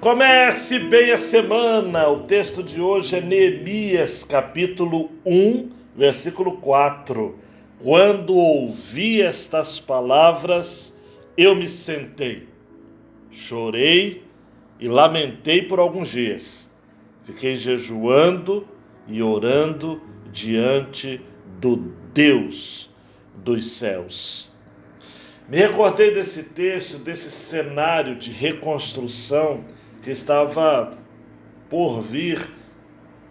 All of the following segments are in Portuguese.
Comece bem a semana. O texto de hoje é Neemias, capítulo 1, versículo 4. Quando ouvi estas palavras, eu me sentei, chorei e lamentei por alguns dias. Fiquei jejuando e orando diante do Deus dos céus. Me recordei desse texto, desse cenário de reconstrução que estava por vir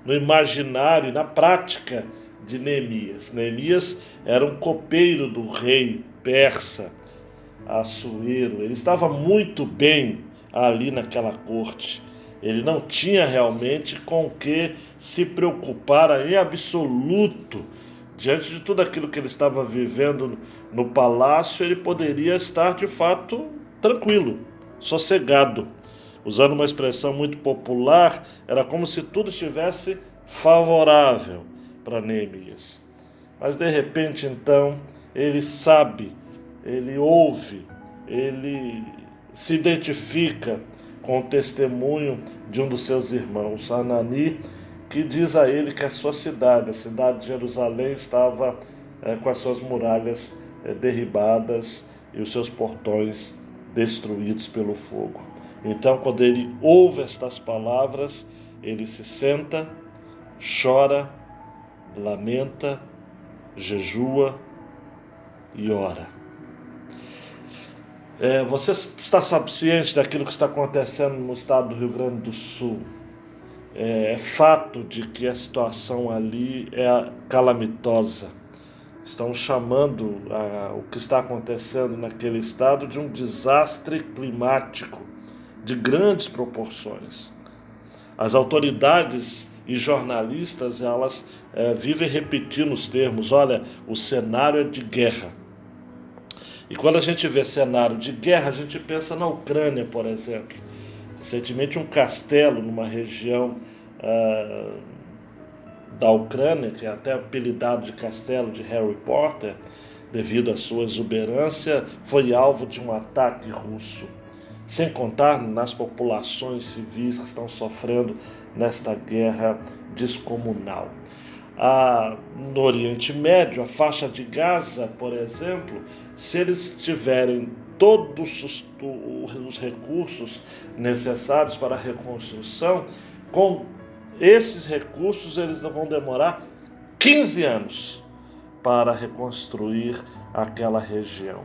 no imaginário, na prática de Neemias. Neemias era um copeiro do rei persa, Assuero. Ele estava muito bem ali naquela corte. Ele não tinha realmente com o que se preocupar em absoluto. Diante de tudo aquilo que ele estava vivendo no palácio, ele poderia estar de fato tranquilo, sossegado. Usando uma expressão muito popular, era como se tudo estivesse favorável para Neemias. Mas de repente, então, ele sabe, ele ouve, ele se identifica com o testemunho de um dos seus irmãos, Anani, que diz a ele que a sua cidade, a cidade de Jerusalém, estava com as suas muralhas derribadas e os seus portões destruídos pelo fogo. Então, quando ele ouve estas palavras, ele se senta, chora, lamenta, jejua e ora. Você está ciente daquilo que está acontecendo no estado do Rio Grande do Sul? É fato de que a situação ali é calamitosa. Estão chamando o que está acontecendo naquele estado de um desastre climático de grandes proporções. As autoridades e jornalistas, elas vivem repetindo os termos: olha, o cenário é de guerra. E quando a gente vê cenário de guerra, a gente pensa na Ucrânia, por exemplo. Recentemente, um castelo numa região da Ucrânia, que é até apelidado de castelo de Harry Potter, devido à sua exuberância, foi alvo de um ataque russo. Sem contar nas populações civis que estão sofrendo nesta guerra descomunal. No Oriente Médio, a faixa de Gaza, por exemplo, se eles tiverem todos os recursos necessários para a reconstrução, com esses recursos eles vão demorar 15 anos para reconstruir aquela região.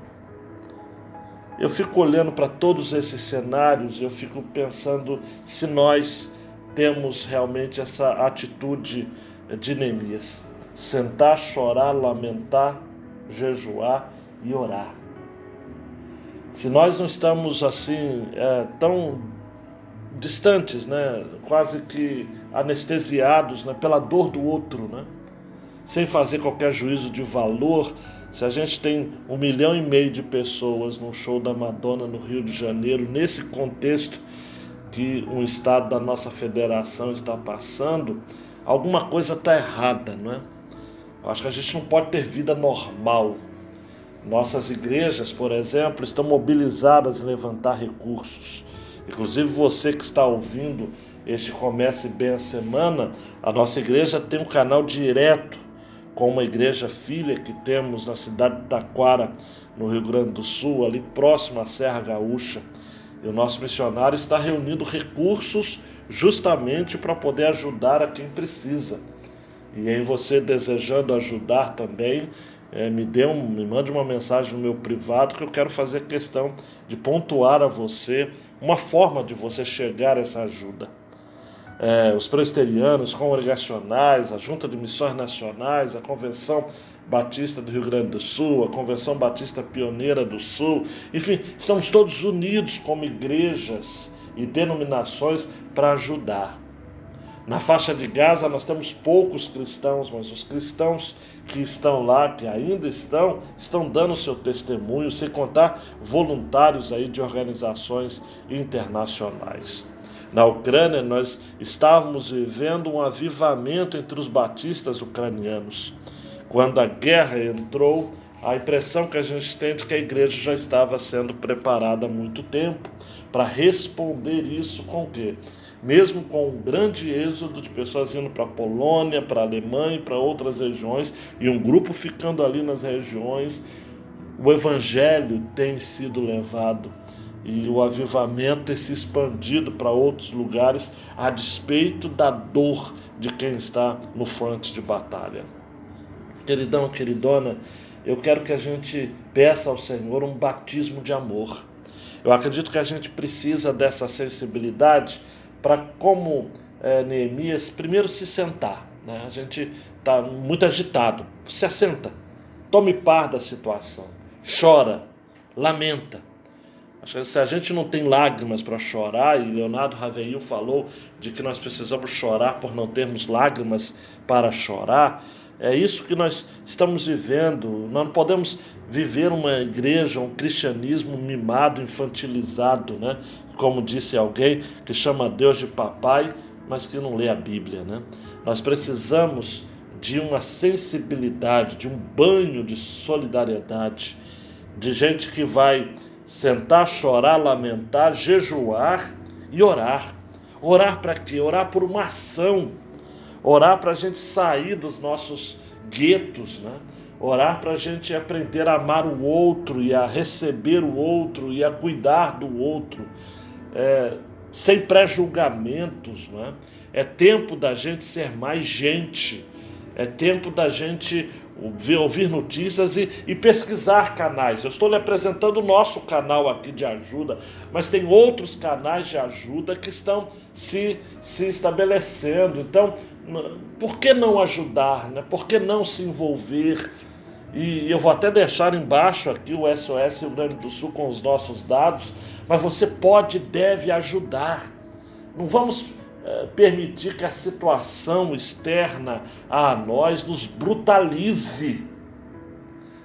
Eu fico olhando para todos esses cenários e eu fico pensando se nós temos realmente essa atitude de Neemias: sentar, chorar, lamentar, jejuar e orar. Se nós não estamos assim tão distantes, né, quase que anestesiados, né, pela dor do outro, né, sem fazer qualquer juízo de valor. Se a gente tem 1,5 milhão de pessoas no show da Madonna no Rio de Janeiro, nesse contexto que um estado da nossa federação está passando, alguma coisa está errada, não é? Eu acho que a gente não pode ter vida normal. Nossas igrejas, por exemplo, estão mobilizadas em levantar recursos. Inclusive você que está ouvindo este Comece Bem a Semana, a nossa igreja tem um canal direto com uma igreja filha que temos na cidade de Taquara, no Rio Grande do Sul, ali próximo à Serra Gaúcha. E o nosso missionário está reunindo recursos justamente para poder ajudar a quem precisa. E aí você desejando ajudar também, me mande uma mensagem no meu privado, que eu quero fazer questão de pontuar a você uma forma de você chegar a essa ajuda. Os presbiterianos, congregacionais, a Junta de Missões Nacionais, a Convenção Batista do Rio Grande do Sul, a Convenção Batista Pioneira do Sul, enfim, estamos todos unidos como igrejas e denominações para ajudar. Na faixa de Gaza nós temos poucos cristãos, mas os cristãos que estão lá, que ainda estão dando seu testemunho, sem contar voluntários aí de organizações internacionais. Na Ucrânia, nós estávamos vivendo um avivamento entre os batistas ucranianos. Quando a guerra entrou, A impressão que a gente tem é de que a igreja já estava sendo preparada há muito tempo para responder isso com o quê? Mesmo com um grande êxodo de pessoas indo para a Polônia, para a Alemanha e para outras regiões, e um grupo ficando ali nas regiões, o evangelho tem sido levado e o avivamento tem se expandido para outros lugares a despeito da dor de quem está no fronte de batalha. Queridão, queridona, eu quero que a gente peça ao Senhor um batismo de amor. Eu acredito que a gente precisa dessa sensibilidade para, como Neemias, primeiro se sentar, né? A gente está muito agitado. Se assenta, tome par da situação, chora, lamenta. Acho que se a gente não tem lágrimas para chorar, e Leonardo Ravelli falou de que nós precisamos chorar por não termos lágrimas para chorar, é isso que nós estamos vivendo. Nós não podemos viver uma igreja, um cristianismo mimado, infantilizado, né? Como disse alguém que chama Deus de papai, mas que não lê a Bíblia, né? Nós precisamos de uma sensibilidade, de um banho de solidariedade, de gente que vai sentar, chorar, lamentar, jejuar e orar. Orar para quê? Orar por uma ação. Orar para a gente sair dos nossos guetos, né? Orar para a gente aprender a amar o outro e a receber o outro e a cuidar do outro, sem pré-julgamentos, né? É tempo da gente ser mais gente, é tempo da gente ouvir notícias e pesquisar canais. Eu estou lhe apresentando o nosso canal aqui de ajuda, mas tem outros canais de ajuda que estão se estabelecendo. Então, por que não ajudar, né? Por que não se envolver? E eu vou até deixar embaixo aqui o SOS Rio Grande do Sul com os nossos dados, mas você pode e deve ajudar. Não vamos permitir que a situação externa a nós nos brutalize.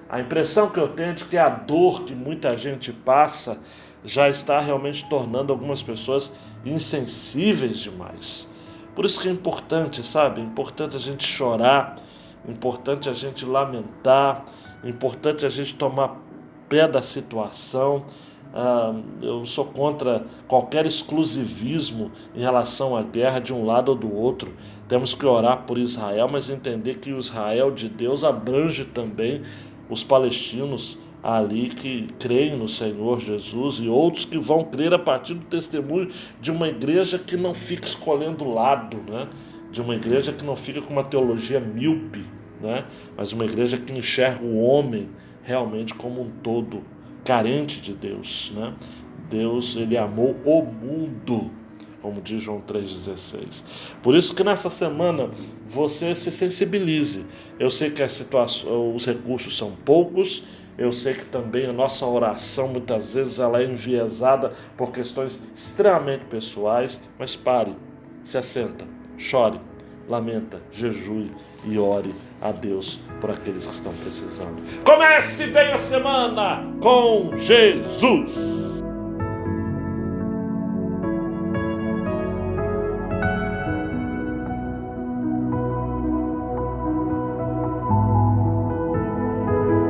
A impressão que eu tenho é de que a dor que muita gente passa já está realmente tornando algumas pessoas insensíveis demais. Por isso que é importante, sabe? É importante a gente chorar, é importante a gente lamentar, é importante a gente tomar pé da situação. Eu sou contra qualquer exclusivismo em relação à guerra de um lado ou do outro. Temos que orar por Israel, mas entender que o Israel de Deus abrange também os palestinos ali que creem no Senhor Jesus e outros que vão crer a partir do testemunho de uma igreja que não fica escolhendo lado, né? De uma igreja que não fica com uma teologia míope, né? Mas uma igreja que enxerga o homem realmente como um todo, carente de Deus, né? Deus, ele amou o mundo, como diz João 3,16. Por isso que nessa semana você se sensibilize. Eu sei que os recursos são poucos, eu sei que também a nossa oração muitas vezes ela é enviesada por questões extremamente pessoais, mas pare, se assenta, chore, lamenta, jejue e ore a Deus por aqueles que estão precisando. Comece bem a semana com Jesus!